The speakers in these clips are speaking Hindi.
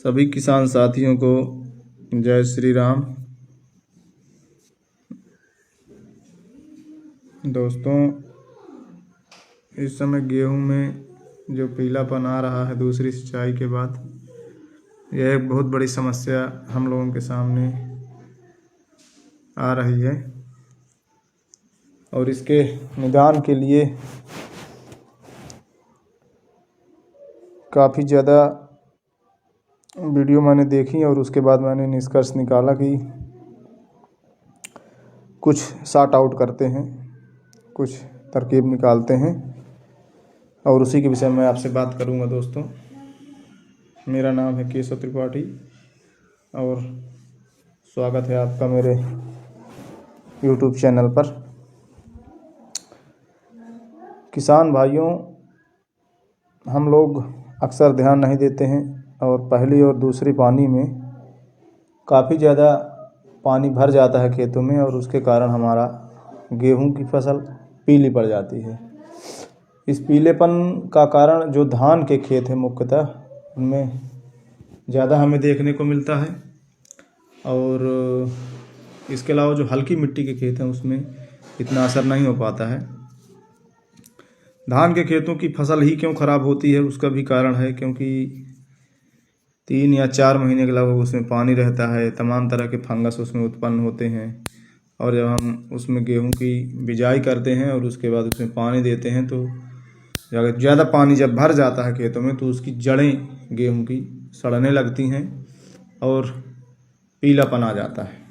सभी किसान साथियों को जय श्री राम। दोस्तों, इस समय गेहूं में जो पीलापन आ रहा है दूसरी सिंचाई के बाद, यह एक बहुत बड़ी समस्या हम लोगों के सामने आ रही है और इसके निदान के लिए काफ़ी ज़्यादा वीडियो मैंने देखी और उसके बाद मैंने निष्कर्ष निकाला कि कुछ सॉर्ट आउट करते हैं, कुछ तरकीब निकालते हैं और उसी के विषय में आपसे बात करूंगा। दोस्तों, मेरा नाम है केशव त्रिपाठी और स्वागत है आपका मेरे YouTube चैनल पर। किसान भाइयों, हम लोग अक्सर ध्यान नहीं देते हैं और पहली और दूसरी पानी में काफ़ी ज़्यादा पानी भर जाता है खेतों में और उसके कारण हमारा गेहूं की फसल पीली पड़ जाती है। इस पीलेपन का कारण जो धान के खेत हैं मुख्यतः उनमें ज़्यादा हमें देखने को मिलता है और इसके अलावा जो हल्की मिट्टी के खेत हैं उसमें इतना असर नहीं हो पाता है। धान के खेतों की फसल ही क्यों ख़राब होती है उसका भी कारण है, क्योंकि 3 या 4 महीने के लगभग उसमें पानी रहता है, तमाम तरह के फंगस उसमें उत्पन्न होते हैं और जब हम उसमें गेहूं की बिजाई करते हैं और उसके बाद उसमें पानी देते हैं तो ज़्यादा पानी जब भर जाता है खेतों में तो उसकी जड़ें गेहूं की सड़ने लगती हैं और पीलापन आ जाता है।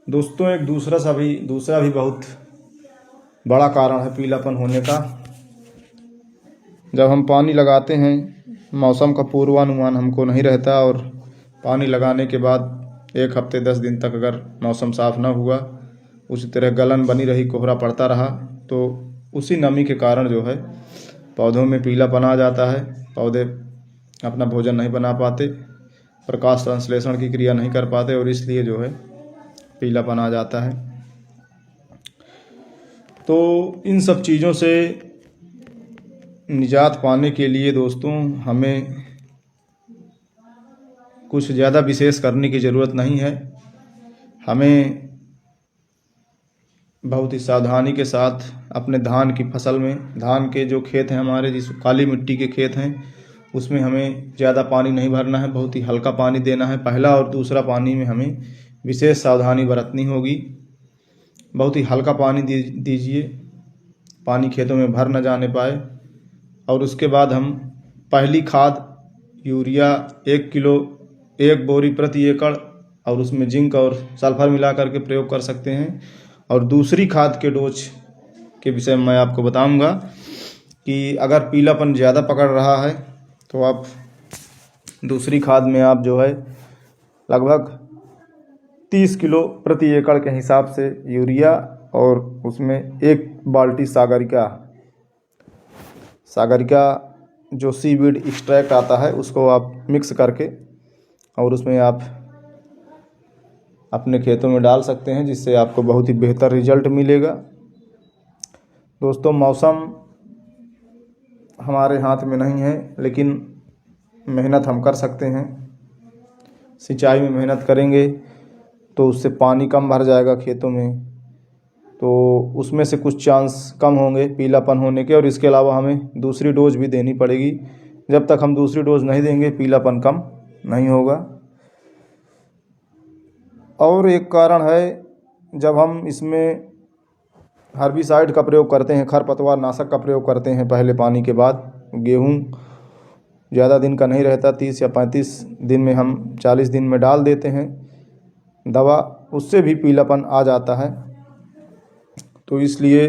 दोस्तों, एक दूसरा भी बहुत बड़ा कारण है पीलापन होने का। जब हम पानी लगाते हैं, मौसम का पूर्वानुमान हमको नहीं रहता और पानी लगाने के बाद 1 हफ्ते 10 दिन तक अगर मौसम साफ़ ना हुआ, उसी तरह गलन बनी रही, कोहरा पड़ता रहा, तो उसी नमी के कारण जो है पौधों में पीलापन आ जाता है। पौधे अपना भोजन नहीं बना पाते, प्रकाश संश्लेषण की क्रिया नहीं कर पाते और इसलिए जो है पीलापन आ जाता है। तो इन सब चीज़ों से निजात पाने के लिए दोस्तों हमें कुछ ज़्यादा विशेष करने की ज़रूरत नहीं है। हमें बहुत ही सावधानी के साथ अपने धान की फसल में, धान के जो खेत हैं हमारे, जिस काली मिट्टी के खेत हैं, उसमें हमें ज़्यादा पानी नहीं भरना है, बहुत ही हल्का पानी देना है। पहला और दूसरा पानी में हमें विशेष सावधानी बरतनी होगी। बहुत ही हल्का पानी दीजिए, पानी खेतों में भर न जाने पाए। और उसके बाद हम पहली खाद यूरिया 1 किलो 1 बोरी प्रति एकड़ और उसमें जिंक और सल्फर मिला करके प्रयोग कर सकते हैं। और दूसरी खाद के डोज के विषय में मैं आपको बताऊंगा कि अगर पीलापन ज़्यादा पकड़ रहा है तो आप दूसरी खाद में आप जो है लगभग 30 किलो प्रति एकड़ के हिसाब से यूरिया और उसमें 1 बाल्टी सागरिका जो सीवीड एक्सट्रैक्ट आता है उसको आप मिक्स करके और उसमें आप अपने खेतों में डाल सकते हैं, जिससे आपको बहुत ही बेहतर रिजल्ट मिलेगा। दोस्तों, मौसम हमारे हाथ में नहीं है, लेकिन मेहनत हम कर सकते हैं। सिंचाई में मेहनत करेंगे तो उससे पानी कम भर जाएगा खेतों में, तो उसमें से कुछ चांस कम होंगे पीलापन होने के। और इसके अलावा हमें दूसरी डोज भी देनी पड़ेगी। जब तक हम दूसरी डोज नहीं देंगे पीलापन कम नहीं होगा। और एक कारण है, जब हम इसमें हर्बिसाइड का प्रयोग करते हैं, खरपतवार नाशक का प्रयोग करते हैं पहले पानी के बाद, गेहूं ज़्यादा दिन का नहीं रहता, 30 या 35 दिन में हम 40 दिन में डाल देते हैं दवा, उससे भी पीलापन आ जाता है। तो इसलिए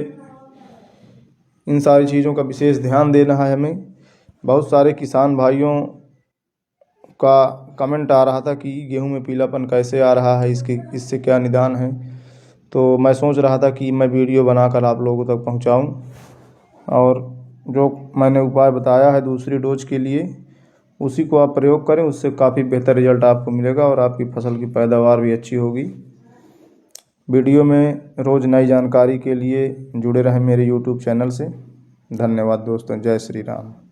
इन सारी चीज़ों का विशेष ध्यान देना है हमें। बहुत सारे किसान भाइयों का कमेंट आ रहा था कि गेहूं में पीलापन कैसे आ रहा है, इससे क्या निदान है। तो मैं सोच रहा था कि मैं वीडियो बनाकर आप लोगों तक पहुंचाऊं और जो मैंने उपाय बताया है दूसरी डोज के लिए, उसी को आप प्रयोग करें, उससे काफ़ी बेहतर रिजल्ट आपको मिलेगा और आपकी फसल की पैदावार भी अच्छी होगी। वीडियो में रोज़ नई जानकारी के लिए जुड़े रहें मेरे YouTube चैनल से। धन्यवाद दोस्तों, जय श्री राम।